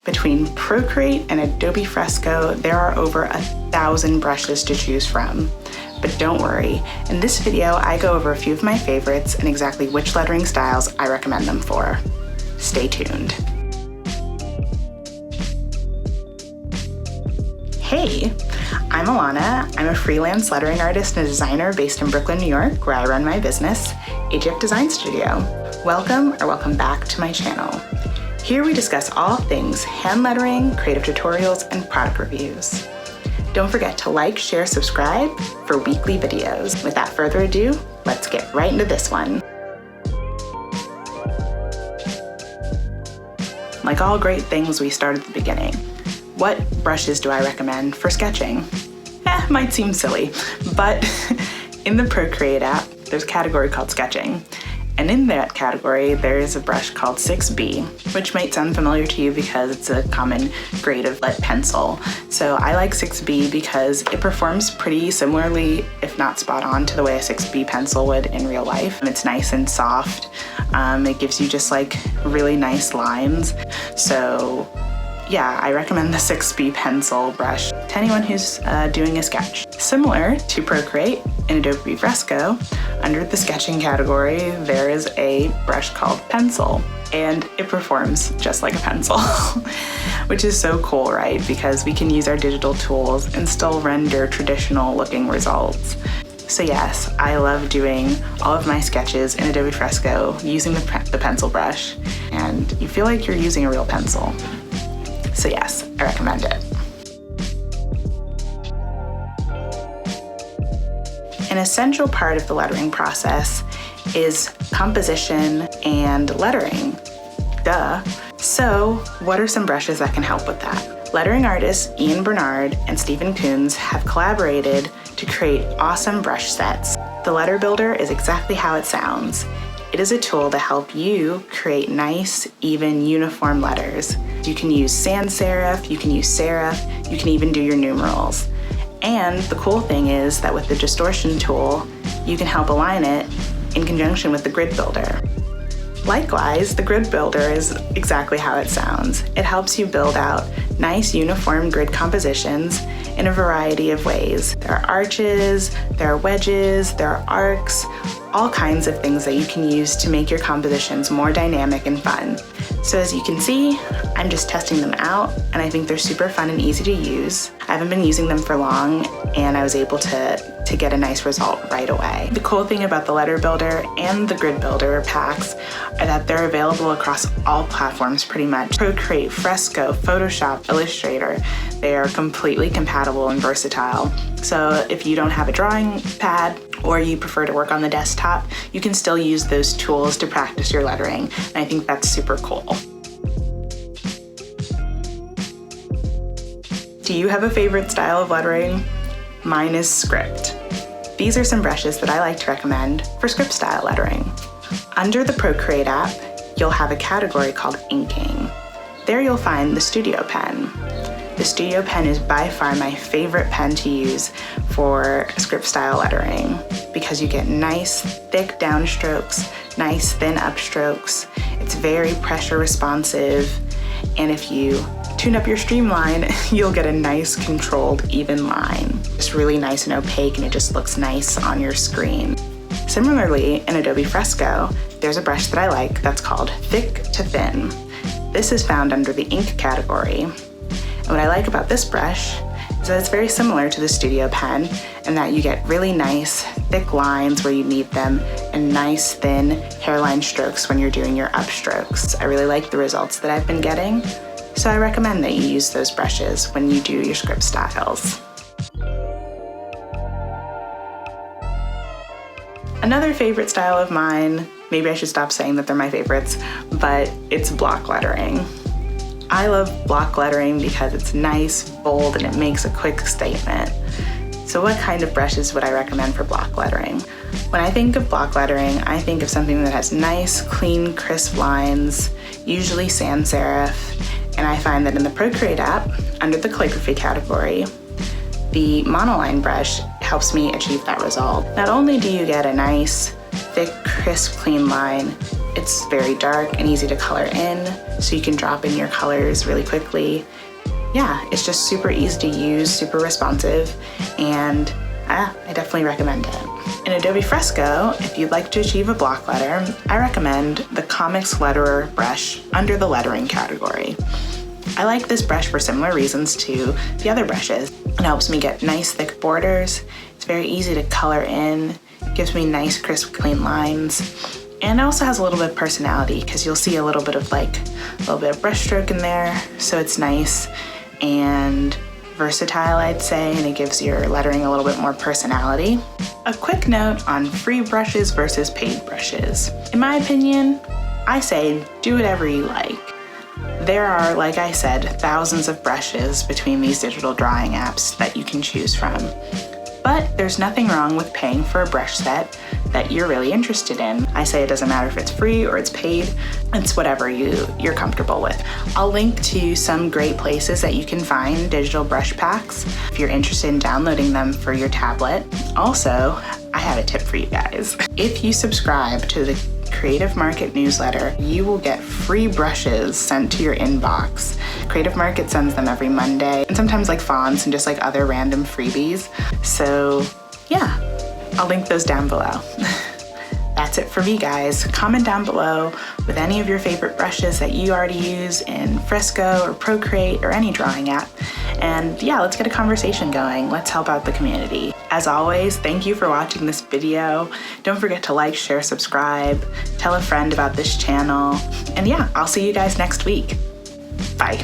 Between Procreate and Adobe Fresco, there are over 1,000 brushes to choose from. But don't worry, in this video I go over a few of my favorites and exactly which lettering styles I recommend them for. Stay tuned. Hey, I'm Alana. I'm a freelance lettering artist and designer based in Brooklyn, New York, where I run my business, Egypt Design Studio. Welcome back to my channel. Here we discuss all things hand lettering, creative tutorials, and product reviews. Don't forget to like, share, subscribe for weekly videos. Without further ado, let's get right into this one. Like all great things, we start at the beginning. What brushes do I recommend for sketching? Might seem silly, but in the Procreate app, there's a category called sketching. And in that category, there is a brush called 6B, which might sound familiar to you because it's a common grade of lead pencil. So I like 6B because it performs pretty similarly, if not spot on, to the way a 6B pencil would in real life. It's nice and soft. It gives you just like really nice lines. So yeah, I recommend the 6B pencil brush to anyone who's doing a sketch. Similar to Procreate in Adobe Fresco, under the sketching category, there is a brush called Pencil, and it performs just like a pencil, which is so cool, right? Because we can use our digital tools and still render traditional looking results. So yes, I love doing all of my sketches in Adobe Fresco using the pencil brush, and you feel like you're using a real pencil. So yes, I recommend it. An essential part of the lettering process is composition and lettering. Duh. So what are some brushes that can help with that? Lettering artists Ian Bernard and Stephen Coons have collaborated to create awesome brush sets. The Letter Builder is exactly how it sounds. It is a tool to help you create nice, even, uniform letters. You can use sans serif, you can use serif, you can even do your numerals. And the cool thing is that with the distortion tool, you can help align it in conjunction with the Grid Builder. Likewise, the Grid Builder is exactly how it sounds. It helps you build out nice, uniform grid compositions in a variety of ways. There are arches, there are wedges, there are arcs, all kinds of things that you can use to make your compositions more dynamic and fun. So as you can see, I'm just testing them out, and I think they're super fun and easy to use. I haven't been using them for long, and I was able to get a nice result right away. The cool thing about the Letter Builder and the Grid Builder packs are that they're available across all platforms pretty much. Procreate, Fresco, Photoshop, Illustrator, they are completely compatible and versatile. So if you don't have a drawing pad, or you prefer to work on the desktop, you can still use those tools to practice your lettering, and I think that's super cool. Do you have a favorite style of lettering? Mine is script. These are some brushes that I like to recommend for script style lettering. Under the Procreate app, you'll have a category called inking. There you'll find the Studio Pen. The Studio Pen is by far my favorite pen to use for script style lettering because you get nice thick downstrokes, nice thin upstrokes. It's very pressure responsive, and if you tune up your streamline, you'll get a nice controlled even line. It's really nice and opaque, and it just looks nice on your screen. Similarly, in Adobe Fresco, there's a brush that I like that's called Thick to Thin. This is found under the ink category. And what I like about this brush is that it's very similar to the Studio Pen in that you get really nice thick lines where you need them and nice thin hairline strokes when you're doing your upstrokes. I really like the results that I've been getting, so I recommend that you use those brushes when you do your script styles. Another favorite style of mine, maybe I should stop saying that they're my favorites, but it's block lettering. I love block lettering because it's nice, bold, and it makes a quick statement. So what kind of brushes would I recommend for block lettering? When I think of block lettering, I think of something that has nice, clean, crisp lines, usually sans serif, and I find that in the Procreate app, under the calligraphy category, the monoline brush helps me achieve that result. Not only do you get a nice, thick, crisp, clean line, It's very dark and easy to color in, so you can drop in your colors really quickly. Yeah, it's just super easy to use, super responsive, and I definitely recommend it. In Adobe Fresco, if you'd like to achieve a block letter, I recommend the Comics Letterer brush under the lettering category. I like this brush for similar reasons to the other brushes. It helps me get nice thick borders. It's very easy to color in, gives me nice crisp clean lines, and it also has a little bit of personality because you'll see a little bit of brush stroke in there, so it's nice and versatile, I'd say, and it gives your lettering a little bit more personality. A quick note on free brushes versus paid brushes. In my opinion, I say do whatever you like. There are, like I said, thousands of brushes between these digital drawing apps that you can choose from. But there's nothing wrong with paying for a brush set that you're really interested in. I say it doesn't matter if it's free or it's paid, it's whatever you're comfortable with. I'll link to some great places that you can find digital brush packs if you're interested in downloading them for your tablet. Also, I have a tip for you guys. If you subscribe to the Creative Market newsletter, you will get free brushes sent to your inbox. Creative Market sends them every Monday, and sometimes fonts and just other random freebies. So yeah, I'll link those down below. That's it for me, guys. Comment down below with any of your favorite brushes that you already use in Fresco or Procreate or any drawing app. And yeah, let's get a conversation going. Let's help out the community. As always, thank you for watching this video. Don't forget to like, share, subscribe, tell a friend about this channel. And yeah, I'll see you guys next week. Bye.